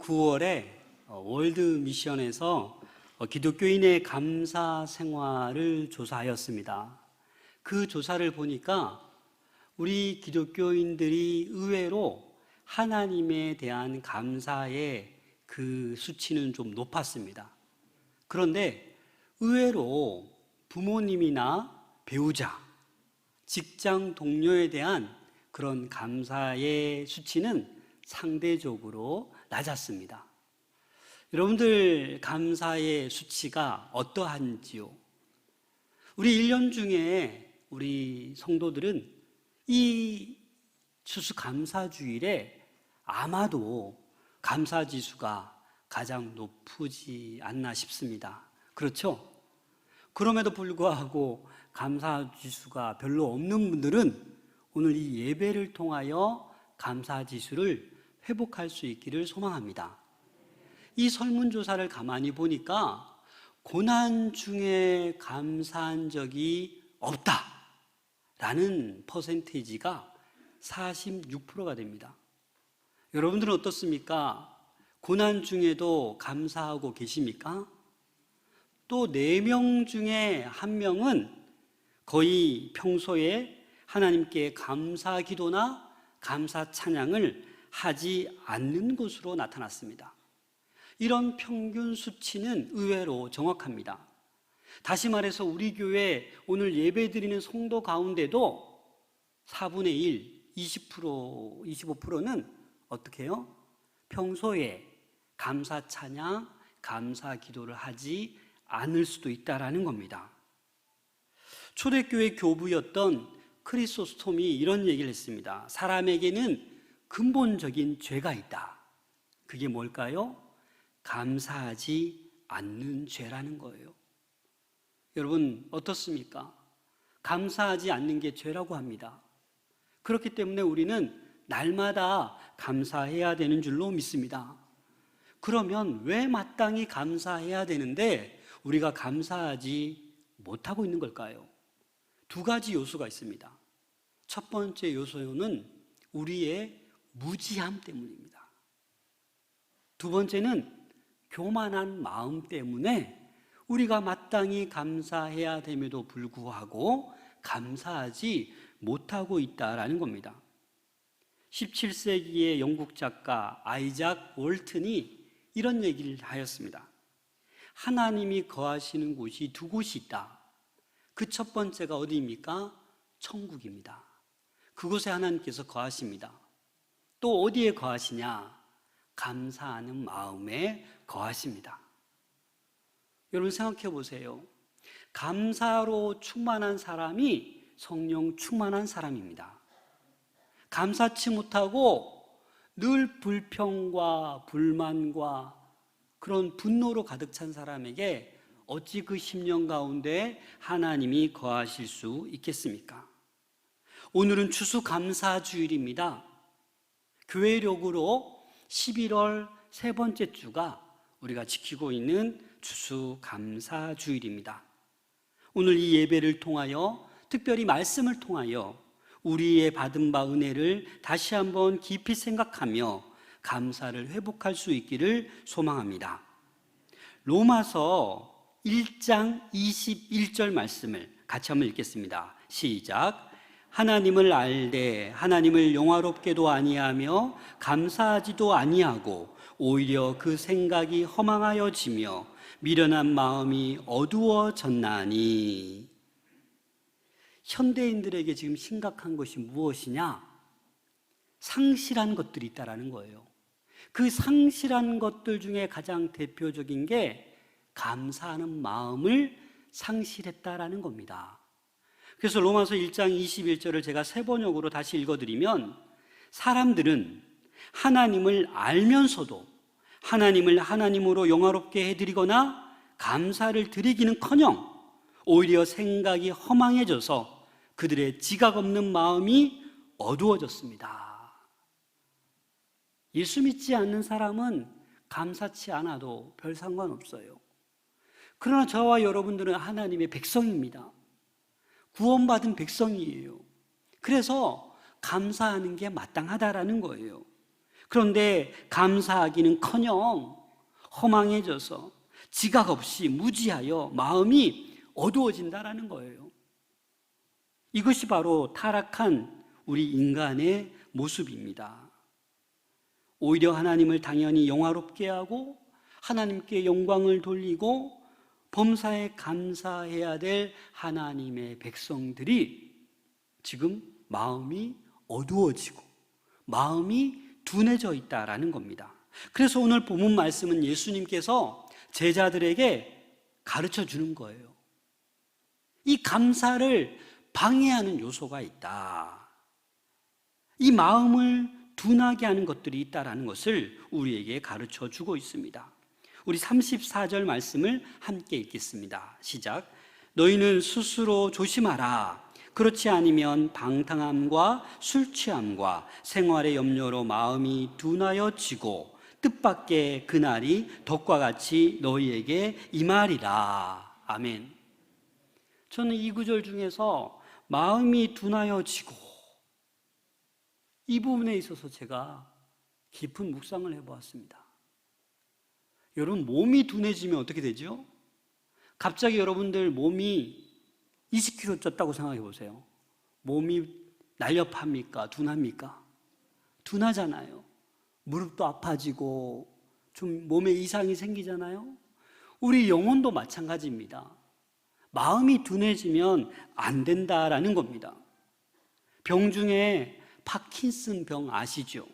9월에 월드 미션에서 기독교인의 감사 생활을 조사하였습니다. 그 조사를 보니까 우리 기독교인들이 의외로 하나님에 대한 감사의 그 수치는 좀 높았습니다. 그런데 의외로 부모님이나 배우자, 직장 동료에 대한 그런 감사의 수치는 상대적으로 낮았습니다. 여러분들 감사의 수치가 어떠한지요? 우리 1년 중에 우리 성도들은 이 추수감사주일에 아마도 감사지수가 가장 높지 않나 싶습니다. 그렇죠? 그럼에도 불구하고 감사지수가 별로 없는 분들은 오늘 이 예배를 통하여 감사지수를 회복할 수 있기를 소망합니다. 이 설문조사를 가만히 보니까 고난 중에 감사한 적이 없다라는 퍼센테이지가 46%가 됩니다. 여러분들은 어떻습니까? 고난 중에도 감사하고 계십니까? 또 4명 중에 1명은 거의 평소에 하나님께 감사 기도나 감사 찬양을 하지 않는 것으로 나타났습니다. 이런 평균 수치는 의외로 정확합니다. 다시 말해서 우리 교회 오늘 예배드리는 성도 가운데도 4분의 1, 20%, 25%는 어떻게 해요? 평소에 감사 찬양, 감사 기도를 하지 않을 수도 있다라는 겁니다. 초대교회 교부였던 크리소스톰이 이런 얘기를 했습니다. 사람에게는 근본적인 죄가 있다. 그게 뭘까요? 감사하지 않는 죄라는 거예요. 여러분 어떻습니까? 감사하지 않는 게 죄라고 합니다. 그렇기 때문에 우리는 날마다 감사해야 되는 줄로 믿습니다. 그러면 왜 마땅히 감사해야 되는데 우리가 감사하지 못하고 있는 걸까요? 2가지 요소가 있습니다. 첫 번째 요소는 우리의 무지함 때문입니다. 2번째는 교만한 마음 때문에 우리가 마땅히 감사해야 됨에도 불구하고 감사하지 못하고 있다라는 겁니다. 17세기의 영국 작가 아이작 월튼이 이런 얘기를 하였습니다. 하나님이 거하시는 곳이 2곳이 있다. 그 첫 번째가 어디입니까? 천국입니다. 그곳에 하나님께서 거하십니다. 또 어디에 거하시냐? 감사하는 마음에 거하십니다. 여러분 생각해 보세요. 감사로 충만한 사람이 성령 충만한 사람입니다. 감사치 못하고 늘 불평과 불만과 그런 분노로 가득 찬 사람에게 어찌 그 심령 가운데 하나님이 거하실 수 있겠습니까? 오늘은 추수감사주일입니다. 교회력으로 11월 3번째 주가 우리가 지키고 있는 추수감사주일입니다. 오늘 이 예배를 통하여 특별히 말씀을 통하여 우리의 받은 바 은혜를 다시 한번 깊이 생각하며 감사를 회복할 수 있기를 소망합니다. 로마서 1장 21절 말씀을 같이 한번 읽겠습니다. 시작. 하나님을 알되 하나님을 영화롭게도 아니하며 감사하지도 아니하고 오히려 그 생각이 허망하여지며 미련한 마음이 어두워졌나니. 현대인들에게 지금 심각한 것이 무엇이냐? 상실한 것들이 있다라는 거예요. 그 상실한 것들 중에 가장 대표적인 게 감사하는 마음을 상실했다라는 겁니다. 그래서 로마서 1장 21절을 제가 세 번역으로 다시 읽어드리면 사람들은 하나님을 알면서도 하나님을 하나님으로 영화롭게 해드리거나 감사를 드리기는커녕 오히려 생각이 허망해져서 그들의 지각 없는 마음이 어두워졌습니다. 예수 믿지 않는 사람은 감사치 않아도 별 상관없어요. 그러나 저와 여러분들은 하나님의 백성입니다. 구원받은 백성이에요. 그래서 감사하는 게 마땅하다라는 거예요. 그런데 감사하기는커녕 허망해져서 지각 없이 무지하여 마음이 어두워진다라는 거예요. 이것이 바로 타락한 우리 인간의 모습입니다. 오히려 하나님을 당연히 영화롭게 하고 하나님께 영광을 돌리고 범사에 감사해야 될 하나님의 백성들이 지금 마음이 어두워지고 마음이 둔해져 있다라는 겁니다. 그래서 오늘 본문 말씀은 예수님께서 제자들에게 가르쳐 주는 거예요. 이 감사를 방해하는 요소가 있다. 이 마음을 둔하게 하는 것들이 있다라는 것을 우리에게 가르쳐 주고 있습니다. 우리 34절 말씀을 함께 읽겠습니다. 시작. 너희는 스스로 조심하라. 그렇지 않으면 방탕함과 술 취함과 생활의 염려로 마음이 둔하여지고 뜻밖의 그날이 덕과 같이 너희에게 임하리라. 아멘. 저는 이 구절 중에서 마음이 둔하여지고 이 부분에 있어서 제가 깊은 묵상을 해보았습니다. 여러분, 몸이 둔해지면 어떻게 되죠? 갑자기 여러분들 몸이 20kg 쪘다고 생각해 보세요. 몸이 날렵합니까? 둔합니까? 둔하잖아요. 무릎도 아파지고 좀 몸에 이상이 생기잖아요. 우리 영혼도 마찬가지입니다. 마음이 둔해지면 안 된다라는 겁니다. 병 중에 파킨슨 병 아시죠?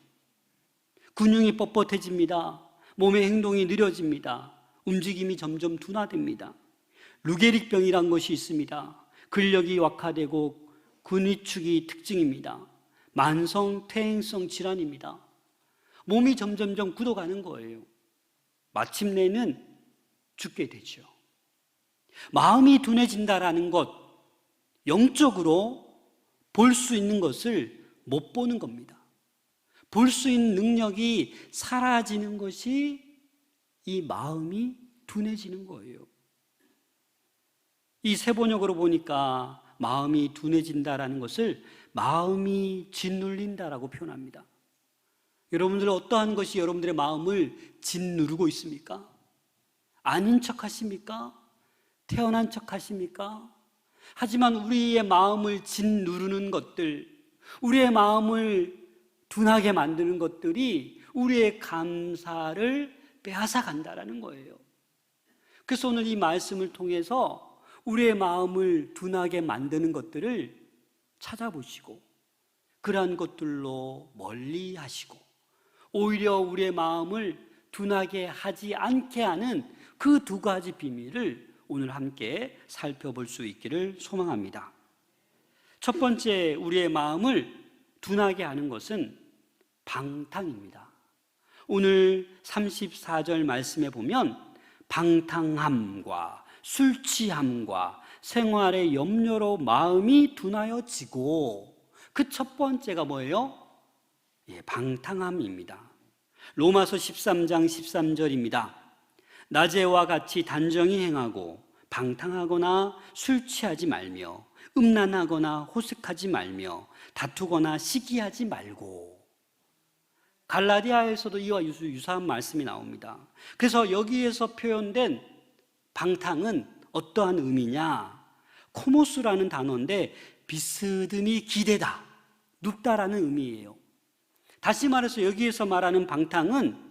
근육이 뻣뻣해집니다. 몸의 행동이 느려집니다. 움직임이 점점 둔화됩니다. 루게릭 병이란 것이 있습니다. 근력이 약화되고 근위축이 특징입니다. 만성 퇴행성 질환입니다. 몸이 점점점 굳어가는 거예요. 마침내는 죽게 되죠. 마음이 둔해진다라는 것, 영적으로 볼 수 있는 것을 못 보는 겁니다. 볼 수 있는 능력이 사라지는 것이 이 마음이 둔해지는 거예요. 이 세번역으로 보니까 마음이 둔해진다라는 것을 마음이 짓눌린다라고 표현합니다. 여러분들 어떠한 것이 여러분들의 마음을 짓누르고 있습니까? 아닌 척 하십니까? 태어난 척 하십니까? 하지만 우리의 마음을 짓누르는 것들, 우리의 마음을 둔하게 만드는 것들이 우리의 감사를 빼앗아 간다라는 거예요. 그래서 오늘 이 말씀을 통해서 우리의 마음을 둔하게 만드는 것들을 찾아보시고 그러한 것들로 멀리 하시고 오히려 우리의 마음을 둔하게 하지 않게 하는 그 두 가지 비밀을 오늘 함께 살펴볼 수 있기를 소망합니다. 첫 번째, 우리의 마음을 둔하게 하는 것은 방탕입니다. 오늘 34절 말씀에 보면 방탕함과 술 취함과 생활의 염려로 마음이 둔하여지고, 그 첫 번째가 뭐예요? 방탕함입니다. 로마서 13장 13절입니다. 낮에와 같이 단정히 행하고 방탕하거나 술 취하지 말며 음란하거나 호색하지 말며 다투거나 시기하지 말고. 갈라디아에서도 이와 유사한 말씀이 나옵니다. 그래서 여기에서 표현된 방탕은 어떠한 의미냐? 코모스라는 단어인데 비스듬히 기대다, 눕다라는 의미예요. 다시 말해서 여기에서 말하는 방탕은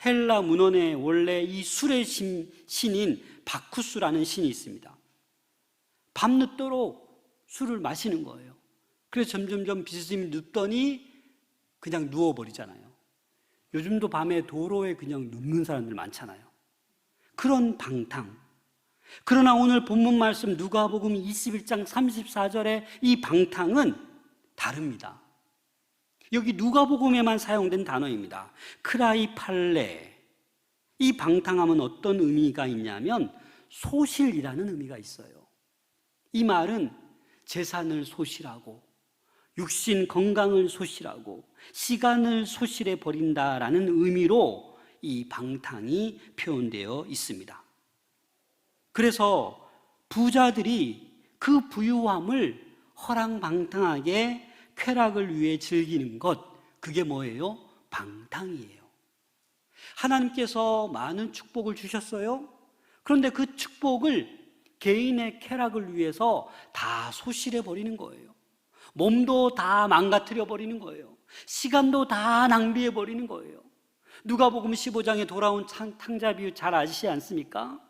헬라 문헌에 원래 이 술의 신인 바쿠스라는 신이 있습니다. 밤늦도록 술을 마시는 거예요. 그래서 점점점 비스듬히 눕더니 그냥 누워버리잖아요. 요즘도 밤에 도로에 그냥 눕는 사람들 많잖아요. 그런 방탕. 그러나 오늘 본문 말씀 누가복음 21장 34절의 이 방탕은 다릅니다. 여기 누가복음에만 사용된 단어입니다. 크라이팔레. 이 방탕함은 어떤 의미가 있냐면 소실이라는 의미가 있어요. 이 말은 재산을 소실하고 육신 건강을 소실하고 시간을 소실해 버린다라는 의미로 이 방탕이 표현되어 있습니다. 그래서 부자들이 그 부유함을 허랑방탕하게 쾌락을 위해 즐기는 것, 그게 뭐예요? 방탕이에요. 하나님께서 많은 축복을 주셨어요. 그런데 그 축복을 개인의 쾌락을 위해서 다 소실해 버리는 거예요. 몸도 다 망가뜨려 버리는 거예요. 시간도 다 낭비해 버리는 거예요. 누가복음 15장에 돌아온 탕자 비유 잘 아시지 않습니까?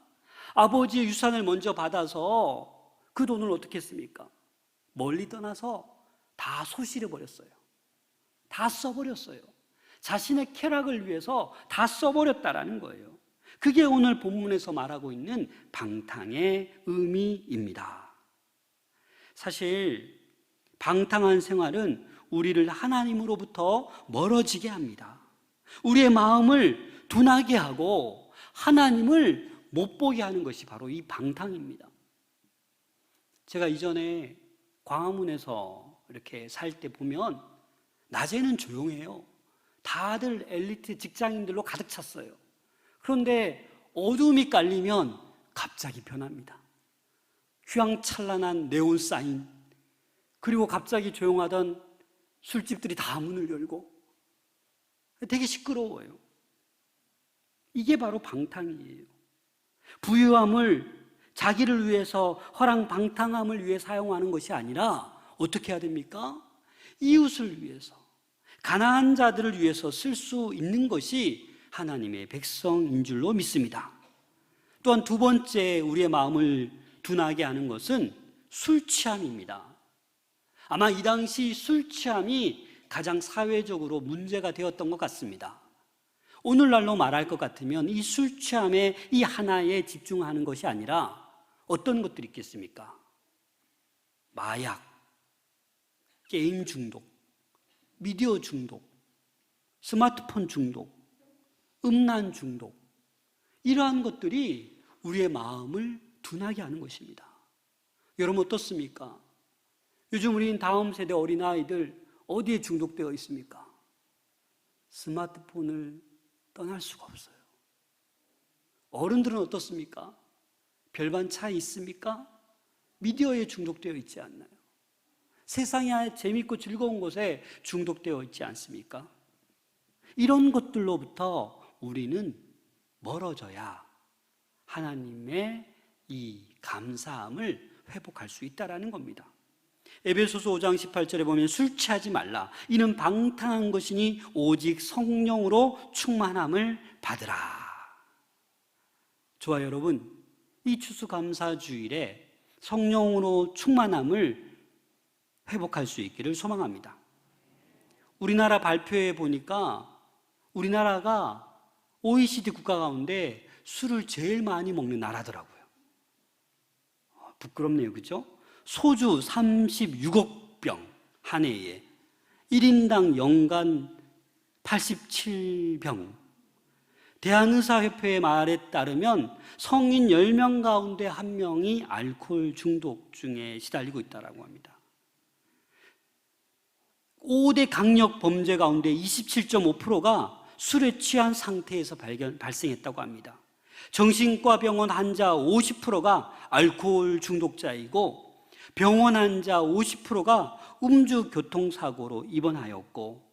아버지의 유산을 먼저 받아서 그 돈을 어떻게 했습니까? 멀리 떠나서 다 소실해 버렸어요. 다 써버렸어요. 자신의 쾌락을 위해서 다 써버렸다라는 거예요. 그게 오늘 본문에서 말하고 있는 방탕의 의미입니다. 사실 방탕한 생활은 우리를 하나님으로부터 멀어지게 합니다. 우리의 마음을 둔하게 하고 하나님을 못 보게 하는 것이 바로 이 방탕입니다. 제가 이전에 광화문에서 이렇게 살 때 보면 낮에는 조용해요. 다들 엘리트 직장인들로 가득 찼어요. 그런데 어둠이 깔리면 갑자기 변합니다. 휘황찬란한 네온 사인, 그리고 갑자기 조용하던 술집들이 다 문을 열고 되게 시끄러워요. 이게 바로 방탕이에요. 부유함을 자기를 위해서 허랑방탕함을 위해 사용하는 것이 아니라 어떻게 해야 됩니까? 이웃을 위해서, 가난한 자들을 위해서 쓸 수 있는 것이 하나님의 백성인 줄로 믿습니다. 또한 두 번째 우리의 마음을 둔하게 하는 것은 술 취함입니다. 아마 이 당시 술 취함이 가장 사회적으로 문제가 되었던 것 같습니다. 오늘날로 말할 것 같으면 이 술 취함에 이 하나에 집중하는 것이 아니라 어떤 것들이 있겠습니까? 마약, 게임 중독, 미디어 중독, 스마트폰 중독, 음란 중독, 이러한 것들이 우리의 마음을 둔하게 하는 것입니다. 여러분 어떻습니까? 요즘 우리는 다음 세대 어린아이들 어디에 중독되어 있습니까? 스마트폰을 떠날 수가 없어요. 어른들은 어떻습니까? 별반 차이 있습니까? 미디어에 중독되어 있지 않나요? 세상에 재밌고 즐거운 곳에 중독되어 있지 않습니까? 이런 것들로부터 우리는 멀어져야 하나님의 이 감사함을 회복할 수 있다는 겁니다. 에베소서 5장 18절에 보면 술 취하지 말라. 이는 방탕한 것이니 오직 성령으로 충만함을 받으라. 좋아요, 여러분. 이 추수감사주일에 성령으로 충만함을 회복할 수 있기를 소망합니다. 우리나라 발표해 보니까 우리나라가 OECD 국가 가운데 술을 제일 많이 먹는 나라더라고요. 부끄럽네요, 그렇죠? 소주 36억 병 한 해에 1인당 연간 87병. 대한의사협회의 말에 따르면 성인 10명 가운데 1명이 알코올 중독증에 시달리고 있다고 합니다. 5대 강력 범죄 가운데 27.5%가 술에 취한 상태에서 발생했다고 합니다. 정신과 병원 환자 50%가 알코올 중독자이고 병원 환자 50%가 음주 교통사고로 입원하였고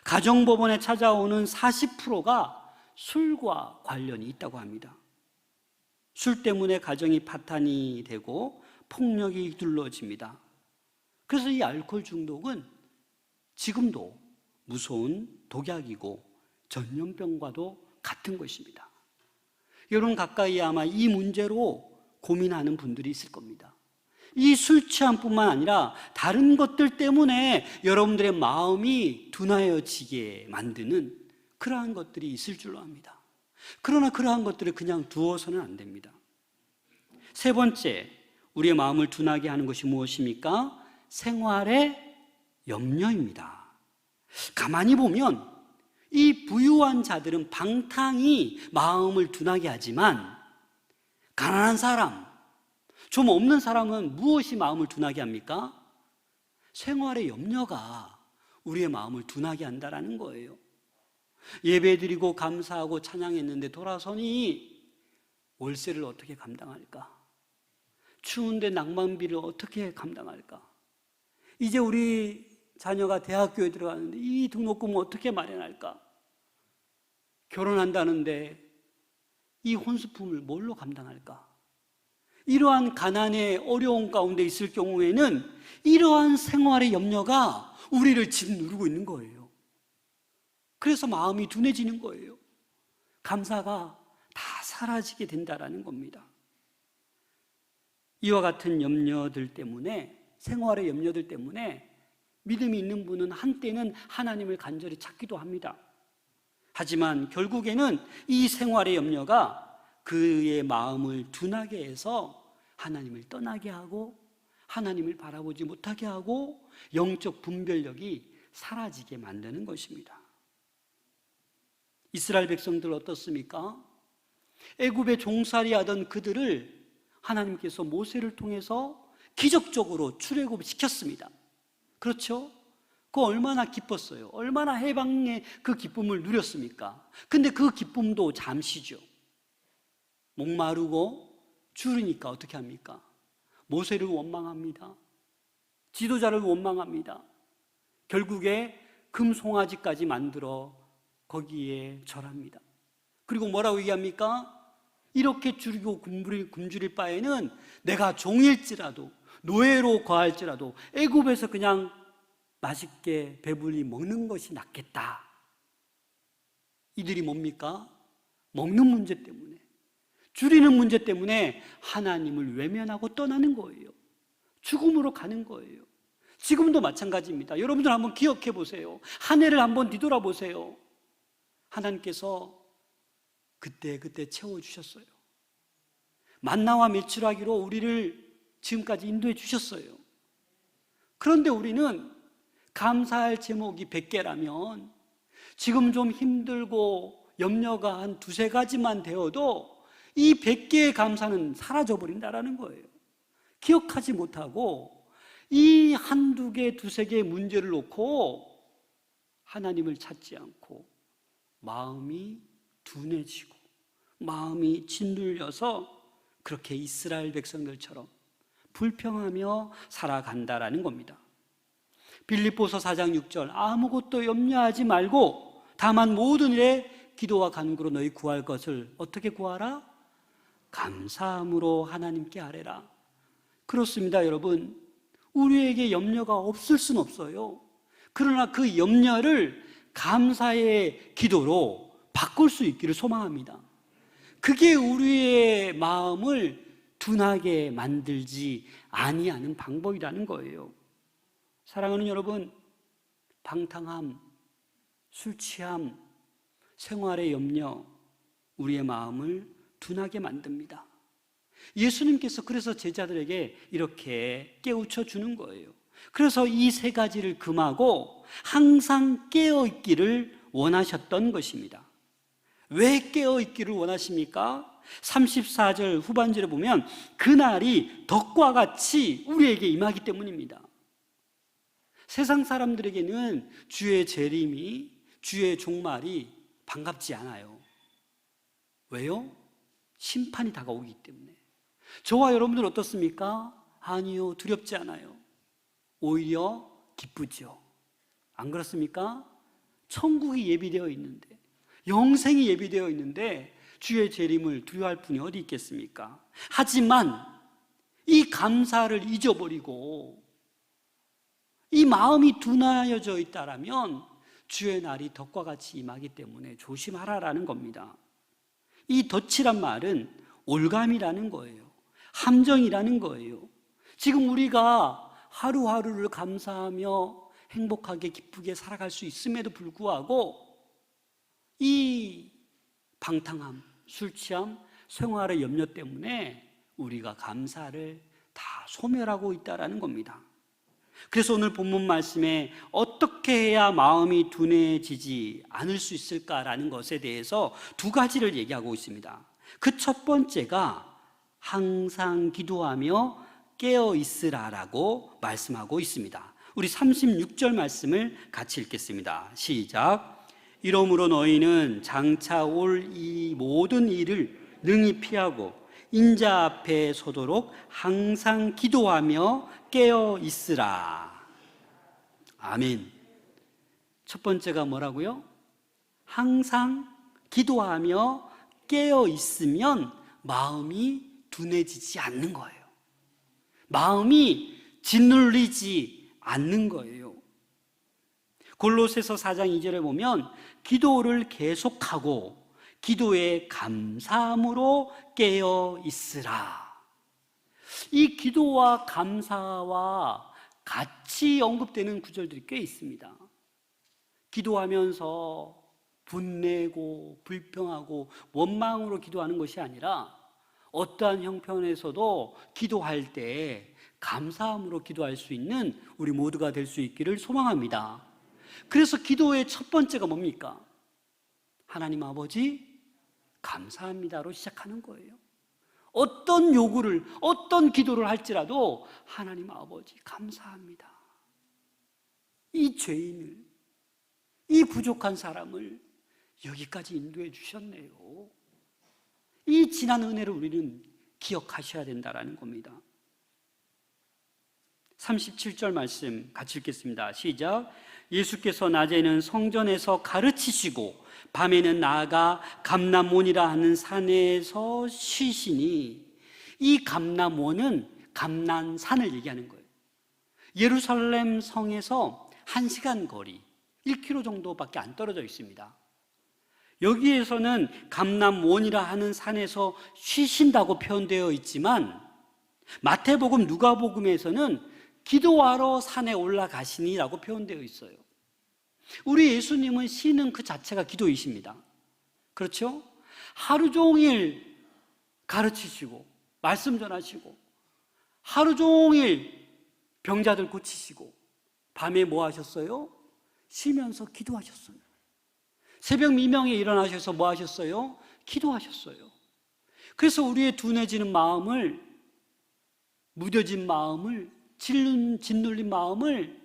가정법원에 찾아오는 40%가 술과 관련이 있다고 합니다. 술 때문에 가정이 파탄이 되고 폭력이 둘러집니다. 그래서 이 알코올 중독은 지금도 무서운 독약이고 전염병과도 같은 것입니다. 여러분 가까이 아마 이 문제로 고민하는 분들이 있을 겁니다. 이 술 취함뿐만 아니라 다른 것들 때문에 여러분들의 마음이 둔하여지게 만드는 그러한 것들이 있을 줄로 압니다. 그러나 그러한 것들을 그냥 두어서는 안 됩니다. 세 번째, 우리의 마음을 둔하게 하는 것이 무엇입니까? 생활의 염려입니다. 가만히 보면 이 부유한 자들은 방탕이 마음을 둔하게 하지만 가난한 사람, 좀 없는 사람은 무엇이 마음을 둔하게 합니까? 생활의 염려가 우리의 마음을 둔하게 한다는 거예요. 예배드리고 감사하고 찬양했는데 돌아서니 월세를 어떻게 감당할까? 추운데 낭만비를 어떻게 감당할까? 이제 우리 자녀가 대학교에 들어가는데 이 등록금을 어떻게 마련할까? 결혼한다는데 이 혼수품을 뭘로 감당할까? 이러한 가난의 어려운 가운데 있을 경우에는 이러한 생활의 염려가 우리를 짓누르고 있는 거예요. 그래서 마음이 둔해지는 거예요. 감사가 다 사라지게 된다라는 겁니다. 이와 같은 염려들 때문에, 생활의 염려들 때문에 믿음이 있는 분은 한때는 하나님을 간절히 찾기도 합니다. 하지만 결국에는 이 생활의 염려가 그의 마음을 둔하게 해서 하나님을 떠나게 하고 하나님을 바라보지 못하게 하고 영적 분별력이 사라지게 만드는 것입니다. 이스라엘 백성들 어떻습니까? 애굽에 종살이 하던 그들을 하나님께서 모세를 통해서 기적적으로 출애굽시켰습니다. 그렇죠? 그거 얼마나 기뻤어요. 얼마나 해방의 그 기쁨을 누렸습니까? 근데 그 기쁨도 잠시죠. 목마르고 줄으니까 어떻게 합니까? 모세를 원망합니다. 지도자를 원망합니다. 결국에 금송아지까지 만들어 거기에 절합니다. 그리고 뭐라고 얘기합니까? 이렇게 줄이고 굶주릴 바에는 내가 종일지라도 노예로 거할지라도 애굽에서 그냥 맛있게 배불리 먹는 것이 낫겠다. 이들이 뭡니까? 먹는 문제 때문에, 줄이는 문제 때문에 하나님을 외면하고 떠나는 거예요. 죽음으로 가는 거예요. 지금도 마찬가지입니다. 여러분들 한번 기억해 보세요. 한 해를 한번 뒤돌아보세요. 하나님께서 그때 채워주셨어요. 만나와 메추라기로 우리를 지금까지 인도해 주셨어요. 그런데 우리는 감사할 제목이 100개라면 지금 좀 힘들고 염려가 한 두세 가지만 되어도 이 100개의 감사는 사라져버린다라는 거예요. 기억하지 못하고 이 한두 개, 두세 개의 문제를 놓고 하나님을 찾지 않고 마음이 둔해지고 마음이 짓눌려서 그렇게 이스라엘 백성들처럼 불평하며 살아간다라는 겁니다. 빌립보서 4장 6절 아무것도 염려하지 말고 다만 모든 일에 기도와 간구로 너희 구할 것을 어떻게 구하라? 감사함으로 하나님께 아뢰라. 그렇습니다, 여러분. 우리에게 염려가 없을 수는 없어요. 그러나 그 염려를 감사의 기도로 바꿀 수 있기를 소망합니다. 그게 우리의 마음을 둔하게 만들지 아니하는 방법이라는 거예요. 사랑하는 여러분, 방탕함, 술 취함, 생활의 염려, 우리의 마음을 둔하게 만듭니다. 예수님께서 그래서 제자들에게 이렇게 깨우쳐 주는 거예요. 그래서 이 세 가지를 금하고 항상 깨어있기를 원하셨던 것입니다. 왜 깨어있기를 원하십니까? 34절 후반절에 보면 그날이 덕과 같이 우리에게 임하기 때문입니다. 세상 사람들에게는 주의 재림이, 주의 종말이 반갑지 않아요. 왜요? 심판이 다가오기 때문에. 저와 여러분들 어떻습니까? 아니요, 두렵지 않아요. 오히려 기쁘죠. 안 그렇습니까? 천국이 예비되어 있는데, 영생이 예비되어 있는데 주의 재림을 두려워할 분이 어디 있겠습니까? 하지만 이 감사를 잊어버리고 이 마음이 둔하여져 있다라면 주의 날이 덕과 같이 임하기 때문에 조심하라라는 겁니다. 이 덫이란 말은 올감이라는 거예요. 함정이라는 거예요. 지금 우리가 하루하루를 감사하며 행복하게 기쁘게 살아갈 수 있음에도 불구하고 이 방탕함, 술 취함, 생활의 염려 때문에 우리가 감사를 다 소멸하고 있다는 겁니다. 그래서 오늘 본문 말씀에 어떻게 해야 마음이 둔해지지 않을 수 있을까라는 것에 대해서 두 가지를 얘기하고 있습니다. 그 첫 번째가 항상 기도하며 깨어 있으라라고 말씀하고 있습니다. 우리 36절 말씀을 같이 읽겠습니다. 시작. 이러므로 너희는 장차 올 이 모든 일을 능히 피하고 인자 앞에 서도록 항상 기도하며 깨어 있으라. 아멘. 첫 번째가 뭐라고요? 항상 기도하며 깨어 있으면 마음이 둔해지지 않는 거예요. 마음이 짓눌리지 않는 거예요. 골로새서 4장 2절에 보면 기도를 계속하고 기도에 감사함으로 깨어 있으라. 이 기도와 감사와 같이 언급되는 구절들이 꽤 있습니다. 기도하면서 분내고 불평하고 원망으로 기도하는 것이 아니라 어떠한 형편에서도 기도할 때 감사함으로 기도할 수 있는 우리 모두가 될 수 있기를 소망합니다. 그래서 기도의 첫 번째가 뭡니까? 하나님 아버지 감사합니다로 시작하는 거예요. 어떤 요구를, 어떤 기도를 할지라도 하나님 아버지 감사합니다. 이 죄인을, 이 부족한 사람을 여기까지 인도해 주셨네요. 이 지난 은혜를 우리는 기억하셔야 된다는 겁니다. 37절 말씀 같이 읽겠습니다. 시작. 예수께서 낮에는 성전에서 가르치시고 밤에는 나아가 감람원이라 하는 산에서 쉬시니, 이 감람원은 감난산을 얘기하는 거예요. 예루살렘 성에서 1시간 거리, 1km 정도밖에 안 떨어져 있습니다. 여기에서는 감람원이라 하는 산에서 쉬신다고 표현되어 있지만 마태복음, 누가복음에서는 기도하러 산에 올라가시니라고 표현되어 있어요. 우리 예수님은 쉬는 그 자체가 기도이십니다. 그렇죠? 하루 종일 가르치시고 말씀 전하시고 하루 종일 병자들 고치시고 밤에 뭐 하셨어요? 쉬면서 기도하셨어요. 새벽 미명에 일어나셔서 뭐 하셨어요? 기도하셨어요. 그래서 우리의 둔해지는 마음을, 무뎌진 마음을, 짓눌린 마음을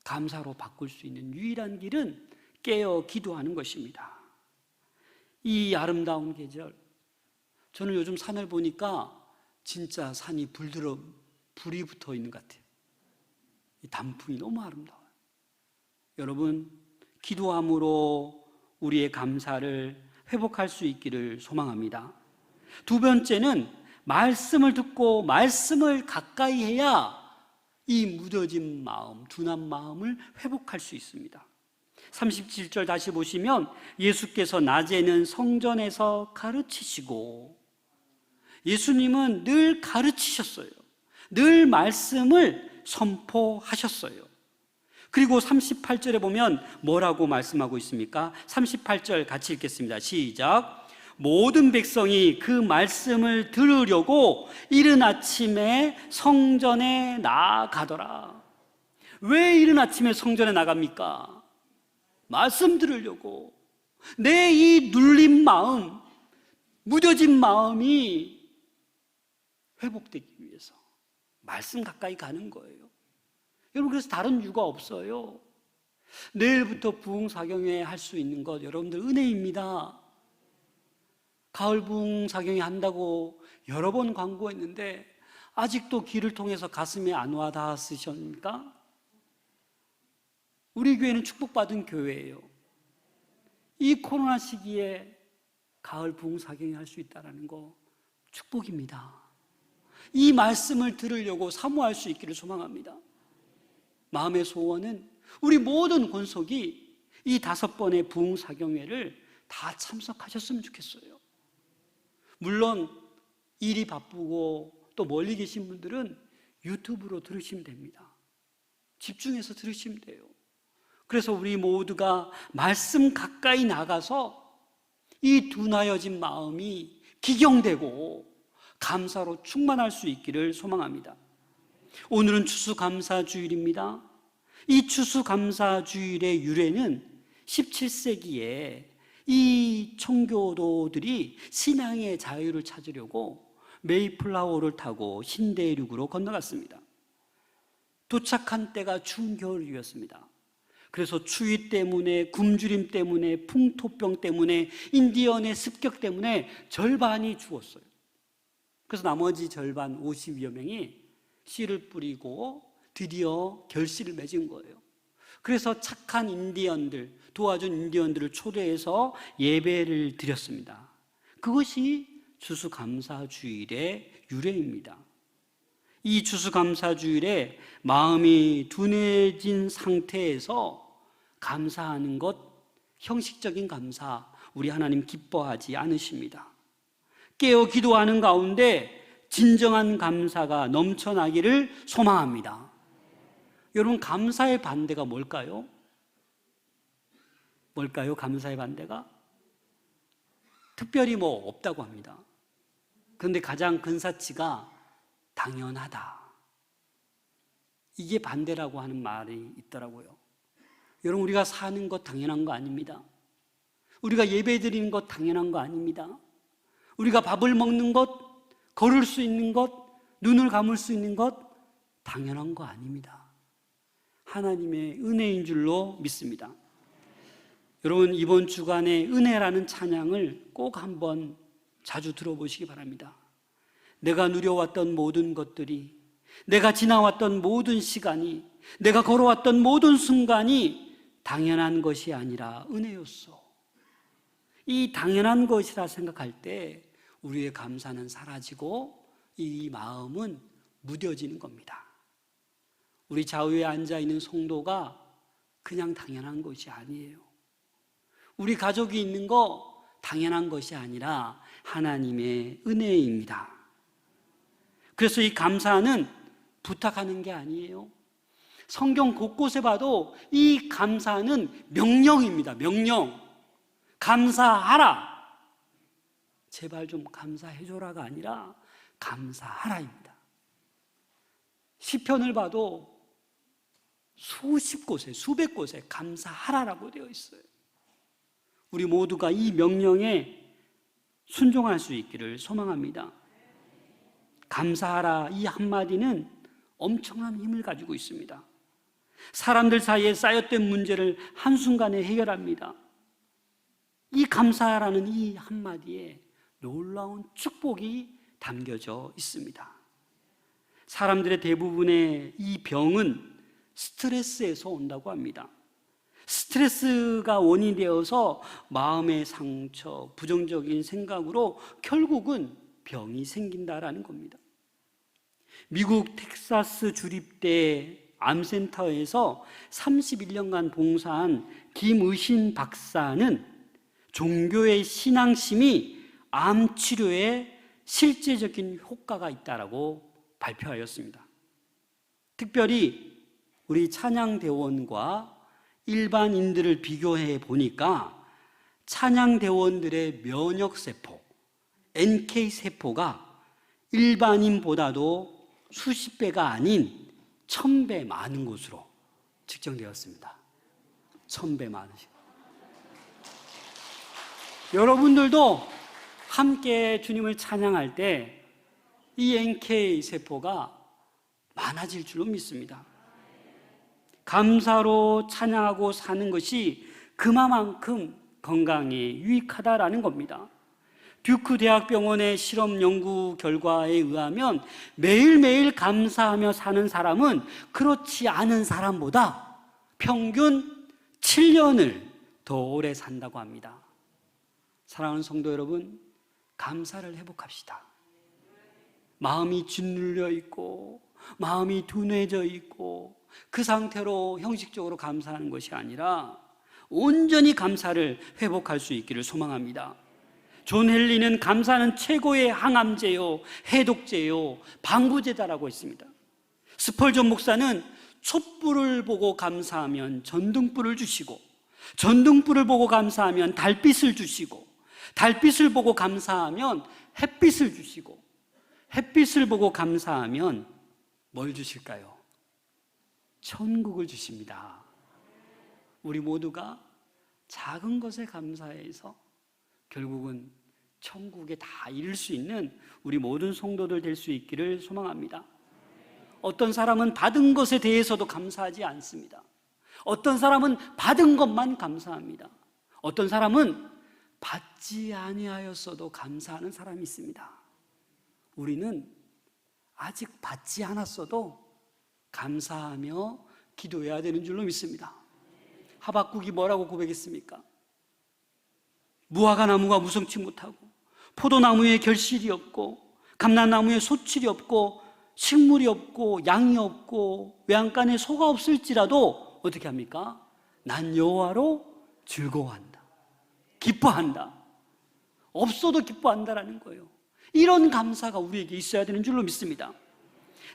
감사로 바꿀 수 있는 유일한 길은 깨어 기도하는 것입니다. 이 아름다운 계절, 저는 요즘 산을 보니까 진짜 산이 불이 붙어 있는 것 같아요. 이 단풍이 너무 아름다워요. 여러분, 기도함으로 우리의 감사를 회복할 수 있기를 소망합니다. 두 번째는 말씀을 듣고 말씀을 가까이 해야 이 무뎌진 마음, 둔한 마음을 회복할 수 있습니다. 37절 다시 보시면 예수께서 낮에는 성전에서 가르치시고, 예수님은 늘 가르치셨어요. 늘 말씀을 선포하셨어요. 그리고 38절에 보면 뭐라고 말씀하고 있습니까? 38절 같이 읽겠습니다. 시작. 모든 백성이 그 말씀을 들으려고 이른 아침에 성전에 나가더라. 왜 이른 아침에 성전에 나갑니까? 말씀 들으려고. 내 이 눌린 마음, 무뎌진 마음이 회복되기 위해서 말씀 가까이 가는 거예요. 여러분, 그래서 다른 이유가 없어요. 내일부터 부흥사경회 할 수 있는 것 여러분들 은혜입니다. 가을 부흥사경회 한다고 여러 번 광고했는데 아직도 길을 통해서 가슴에 안 와닿으십니까? 우리 교회는 축복받은 교회예요. 이 코로나 시기에 가을 부흥사경회 할 수 있다는 거 축복입니다. 이 말씀을 들으려고 사모할 수 있기를 소망합니다. 마음의 소원은 우리 모든 권속이 이 5번의 부흥사경회를 다 참석하셨으면 좋겠어요. 물론 일이 바쁘고 또 멀리 계신 분들은 유튜브로 들으시면 됩니다. 집중해서 들으시면 돼요. 그래서 우리 모두가 말씀 가까이 나가서 이 둔하여진 마음이 기경되고 감사로 충만할 수 있기를 소망합니다. 오늘은 추수감사주일입니다. 이 추수감사주일의 유래는 17세기에 이 청교도들이 신앙의 자유를 찾으려고 메이플라워를 타고 신대륙으로 건너갔습니다. 도착한 때가 추운 겨울이었습니다. 그래서 추위 때문에, 굶주림 때문에, 풍토병 때문에, 인디언의 습격 때문에 절반이 죽었어요. 그래서 나머지 절반 50여 명이 씨를 뿌리고 드디어 결실을 맺은 거예요. 그래서 착한 인디언들, 도와준 인디언들을 초대해서 예배를 드렸습니다. 그것이 추수감사주일의 유래입니다. 이 추수감사주일에 마음이 둔해진 상태에서 감사하는 것, 형식적인 감사, 우리 하나님 기뻐하지 않으십니다. 깨어 기도하는 가운데 진정한 감사가 넘쳐나기를 소망합니다. 여러분, 감사의 반대가 뭘까요? 뭘까요? 감사의 반대가? 특별히 뭐 없다고 합니다. 그런데 가장 근사치가 당연하다. 이게 반대라고 하는 말이 있더라고요. 여러분, 우리가 사는 것 당연한 거 아닙니다. 우리가 예배 드리는 것 당연한 거 아닙니다. 우리가 밥을 먹는 것, 걸을 수 있는 것, 눈을 감을 수 있는 것 당연한 거 아닙니다. 하나님의 은혜인 줄로 믿습니다. 여러분, 이번 주간에 은혜라는 찬양을 꼭 한번 자주 들어보시기 바랍니다. 내가 누려왔던 모든 것들이, 내가 지나왔던 모든 시간이, 내가 걸어왔던 모든 순간이 당연한 것이 아니라 은혜였어. 이 당연한 것이라 생각할 때 우리의 감사는 사라지고 이 마음은 무뎌지는 겁니다. 우리 좌우에 앉아있는 성도가 그냥 당연한 것이 아니에요. 우리 가족이 있는 거 당연한 것이 아니라 하나님의 은혜입니다. 그래서 이 감사는 부탁하는 게 아니에요. 성경 곳곳에 봐도 이 감사는 명령입니다. 명령. 감사하라. 제발 좀 감사해줘라가 아니라 감사하라입니다. 시편을 봐도 수십 곳에, 수백 곳에 감사하라라고 되어 있어요. 우리 모두가 이 명령에 순종할 수 있기를 소망합니다. 감사하라, 이 한마디는 엄청난 힘을 가지고 있습니다. 사람들 사이에 쌓였던 문제를 한순간에 해결합니다. 이 감사하라는 이 한마디에 놀라운 축복이 담겨져 있습니다. 사람들의 대부분의 이 병은 스트레스에서 온다고 합니다. 스트레스가 원인이 되어서 마음의 상처, 부정적인 생각으로 결국은 병이 생긴다라는 겁니다. 미국 텍사스 주립대 암센터에서 31년간 봉사한 김의신 박사는 종교의 신앙심이 암 치료에 실제적인 효과가 있다라고 발표하였습니다. 특별히 우리 찬양대원과 일반인들을 비교해 보니까 찬양대원들의 면역세포, NK세포가 일반인보다도 수십 배가 아닌 1000배 많은 것으로 측정되었습니다. 1000배 많으시고. 여러분들도 함께 주님을 찬양할 때 이 NK세포가 많아질 줄로 믿습니다. 감사로 찬양하고 사는 것이 그만큼 건강에 유익하다라는 겁니다. 듀크 대학병원의 실험 연구 결과에 의하면 매일매일 감사하며 사는 사람은 그렇지 않은 사람보다 평균 7년을 더 오래 산다고 합니다. 사랑하는 성도 여러분, 감사를 회복합시다. 마음이 짓눌려 있고 마음이 둔해져 있고 그 상태로 형식적으로 감사하는 것이 아니라 온전히 감사를 회복할 수 있기를 소망합니다. 존 헨리는 감사는 최고의 항암제요, 해독제요, 방부제다라고 했습니다. 스펄전 목사는 촛불을 보고 감사하면 전등불을 주시고, 전등불을 보고 감사하면 달빛을 주시고, 달빛을 보고 감사하면 햇빛을 주시고, 햇빛을 보고 감사하면 뭘 주실까요? 천국을 주십니다. 우리 모두가 작은 것에 감사해서 결국은 천국에 다 이룰 수 있는 우리 모든 성도들 될 수 있기를 소망합니다. 어떤 사람은 받은 것에 대해서도 감사하지 않습니다. 어떤 사람은 받은 것만 감사합니다. 어떤 사람은 받지 아니하였어도 감사하는 사람이 있습니다. 우리는 아직 받지 않았어도 감사하며 기도해야 되는 줄로 믿습니다. 하박국이 뭐라고 고백했습니까? 무화과 나무가 무성치 못하고 포도나무에 결실이 없고 감람나무에 소출이 없고 식물이 없고 양이 없고 외양간에 소가 없을지라도 어떻게 합니까? 난 여호와로 즐거워한다, 기뻐한다. 없어도 기뻐한다라는 거예요. 이런 감사가 우리에게 있어야 되는 줄로 믿습니다.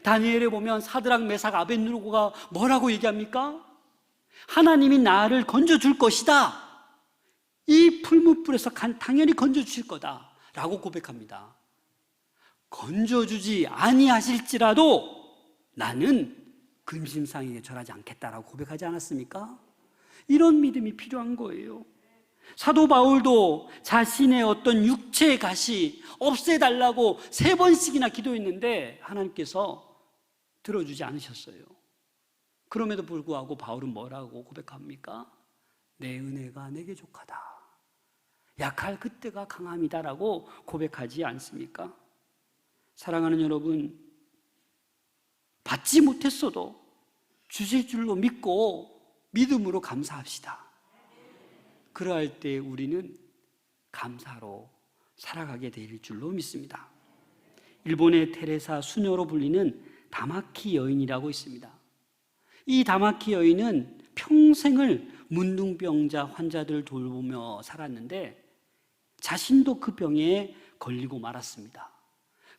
다니엘에 보면 사드락, 메삭, 아벳느고가 뭐라고 얘기합니까? 하나님이 나를 건져줄 것이다, 이 풀무불에서 당연히 건져주실 거다 라고 고백합니다. 건져주지 아니하실지라도 나는 근심상에게 절하지 않겠다라고 고백하지 않았습니까? 이런 믿음이 필요한 거예요. 사도 바울도 자신의 어떤 육체의 가시 없애달라고 3번씩이나 기도했는데 하나님께서 들어주지 않으셨어요. 그럼에도 불구하고 바울은 뭐라고 고백합니까? 내 은혜가 내게 족하다, 약할 그때가 강함이다라고 고백하지 않습니까? 사랑하는 여러분, 받지 못했어도 주실 줄로 믿고 믿음으로 감사합시다. 그러할 때 우리는 감사로 살아가게 될 줄로 믿습니다. 일본의 테레사 수녀로 불리는 다마키 여인이라고 있습니다. 이 다마키 여인은 평생을 문둥병자 환자들을 돌보며 살았는데 자신도 그 병에 걸리고 말았습니다.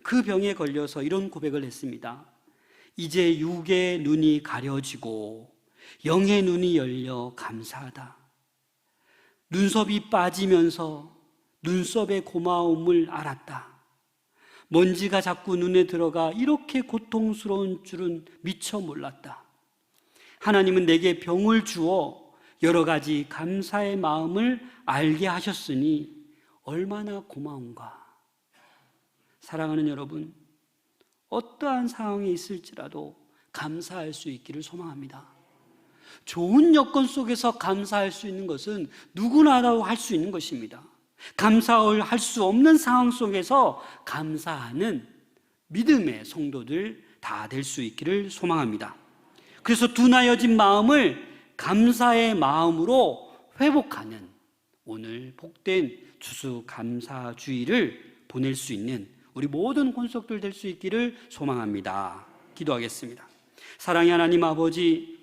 그 병에 걸려서 이런 고백을 했습니다. 이제 육의 눈이 가려지고 영의 눈이 열려 감사하다. 눈썹이 빠지면서 눈썹의 고마움을 알았다. 먼지가 자꾸 눈에 들어가 이렇게 고통스러운 줄은 미처 몰랐다. 하나님은 내게 병을 주어 여러 가지 감사의 마음을 알게 하셨으니 얼마나 고마운가. 사랑하는 여러분, 어떠한 상황에 있을지라도 감사할 수 있기를 소망합니다. 좋은 여건 속에서 감사할 수 있는 것은 누구나 할 수 있는 것입니다. 감사할 수 없는 상황 속에서 감사하는 믿음의 성도들 다 될 수 있기를 소망합니다. 그래서 둔하여진 마음을 감사의 마음으로 회복하는 오늘 복된 추수감사주의를 보낼 수 있는 우리 모든 권속들 될 수 있기를 소망합니다. 기도하겠습니다. 사랑의 하나님 아버지,